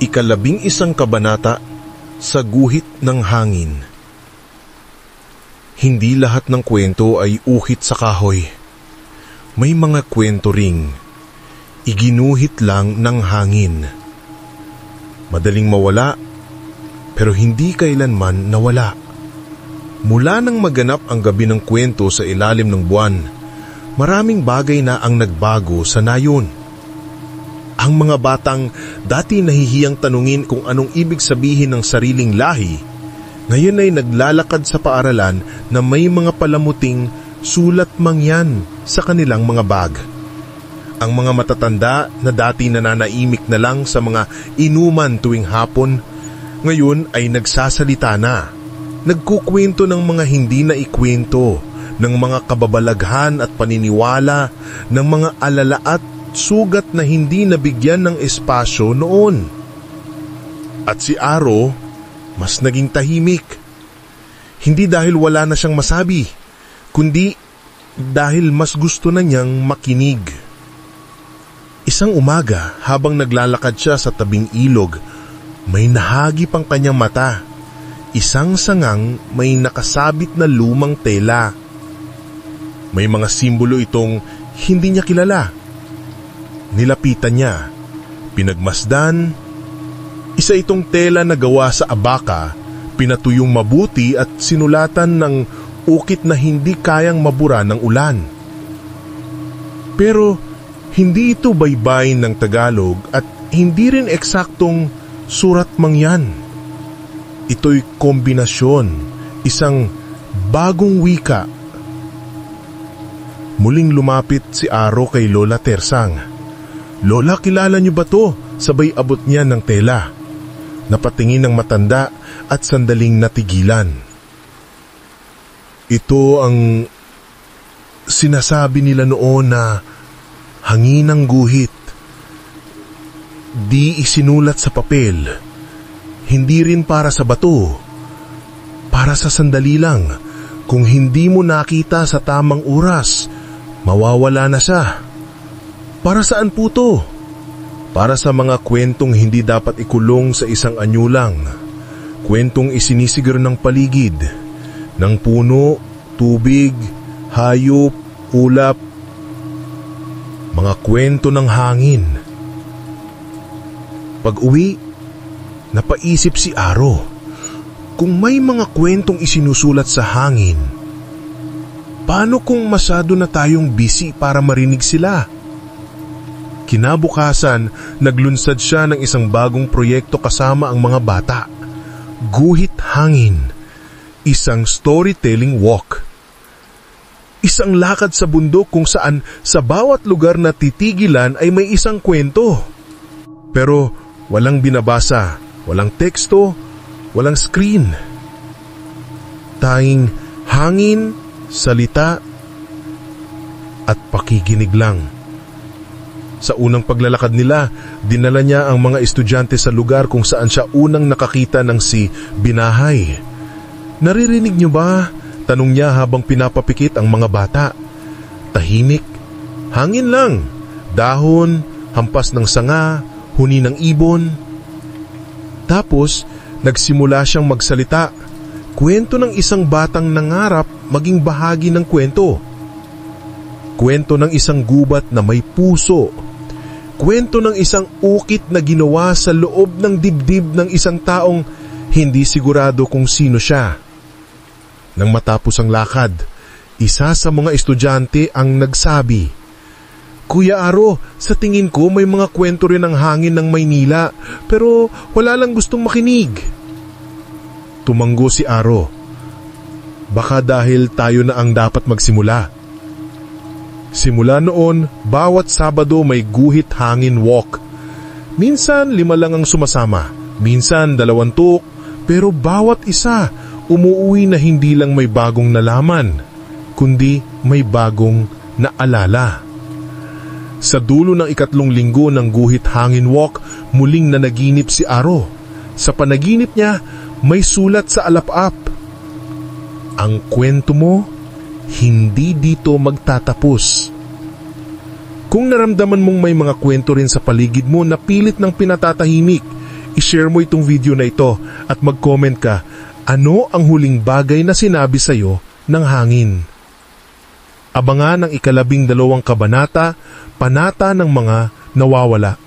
Ikalabing-isang kabanata sa guhit ng hangin. Hindi lahat ng kwento ay uhit sa kahoy. May mga kwento ring iginuhit lang ng hangin. Madaling mawala, pero hindi kailanman nawala. Mula nang maganap ang gabi ng kwento sa ilalim ng buwan, maraming bagay na ang nagbago sa nayon. Ang mga batang dati nahihiyang tanungin kung anong ibig sabihin ng sariling lahi, ngayon ay naglalakad sa paaralan na may mga palamuting sulat mangyan sa kanilang mga bag. Ang mga matatanda na dati nananaimik na lang sa mga inuman tuwing hapon, ngayon ay nagsasalita na. Nagkukwento ng mga hindi na ikwento, ng mga kababalaghan at paniniwala, ng mga alala at sugat na hindi nabigyan ng espasyo noon. At si Aro, mas naging tahimik. Hindi dahil wala na siyang masabi, kundi dahil mas gusto na niyang makinig. Isang umaga, habang naglalakad siya sa tabing ilog, may nahagip ang kanyang mata. Isang sangang may nakasabit na lumang tela. May mga simbolo itong hindi niya kilala. Nilapitan niya, pinagmasdan. Isa itong tela na gawa sa abaka, pinatuyong mabuti at sinulatan ng ukit na hindi kayang mabura ng ulan. Pero hindi ito baybayin ng Tagalog at hindi rin eksaktong surat mangyan. Ito'y kombinasyon, isang bagong wika. Muling lumapit si Aro kay Lola Tersang. "Lola, kilala niyo ba to?" Sabay abot niya ng tela. Napatingin ng matanda at sandaling natigilan. "Ito ang sinasabi nila noon na hangin ng guhit. Di isinulat sa papel. Hindi rin para sa bato. Para sa sandali lang. Kung hindi mo nakita sa tamang oras, mawawala na siya. Para saan po to? Para sa mga kwentong hindi dapat ikulong sa isang anyo lang. Kwentong isinisiguro ng paligid, ng puno, tubig, hayop, ulap. Mga kwento ng hangin." Pag-uwi, napaisip si Aro, kung may mga kwentong isinusulat sa hangin, paano kung masyado na tayong busy para marinig sila? Kinabukasan, naglunsad siya ng isang bagong proyekto kasama ang mga bata. Guhit hangin, isang storytelling walk. Isang lakad sa bundok kung saan sa bawat lugar na titigilan ay may isang kwento. Pero walang binabasa. Walang teksto, walang screen. Tanging hangin, salita, at pakikinig lang. Sa unang paglalakad nila, dinala niya ang mga estudyante sa lugar kung saan siya unang nakakita ng si Binahay. "Naririnig niyo ba?" tanong niya habang pinapapikit ang mga bata. Tahimik, hangin lang, dahon, hampas ng sanga, huni ng ibon. Tapos, nagsimula siyang magsalita. Kwento ng isang batang nangarap maging bahagi ng kwento. Kwento ng isang gubat na may puso. Kwento ng isang ukit na ginawa sa loob ng dibdib ng isang taong hindi sigurado kung sino siya. Nang matapos ang lakad, isa sa mga estudyante ang nagsabi, "Kuya Aro, sa tingin ko may mga kwento rin ng hangin ng Maynila, pero wala lang gustong makinig." Tumanggo si Aro. "Baka dahil tayo na ang dapat magsimula." Simula noon, bawat Sabado may guhit hangin walk. Minsan 5 lang ang sumasama, minsan 2, pero bawat isa umuuwi na hindi lang may bagong nalaman, kundi may bagong naalala. Sa dulo ng 3 linggo ng guhit hangin walk, muling nanaginip si Aro. Sa panaginip niya, may sulat sa alap-ap. "Ang kwento mo, hindi dito magtatapos." Kung naramdaman mong may mga kwento rin sa paligid mo na pilit ng pinatatahimik, i-share mo itong video na ito at mag-comment ka, ano ang huling bagay na sinabi sa'yo ng hangin? Abangan ang 12 kabanata, panata ng mga nawawala.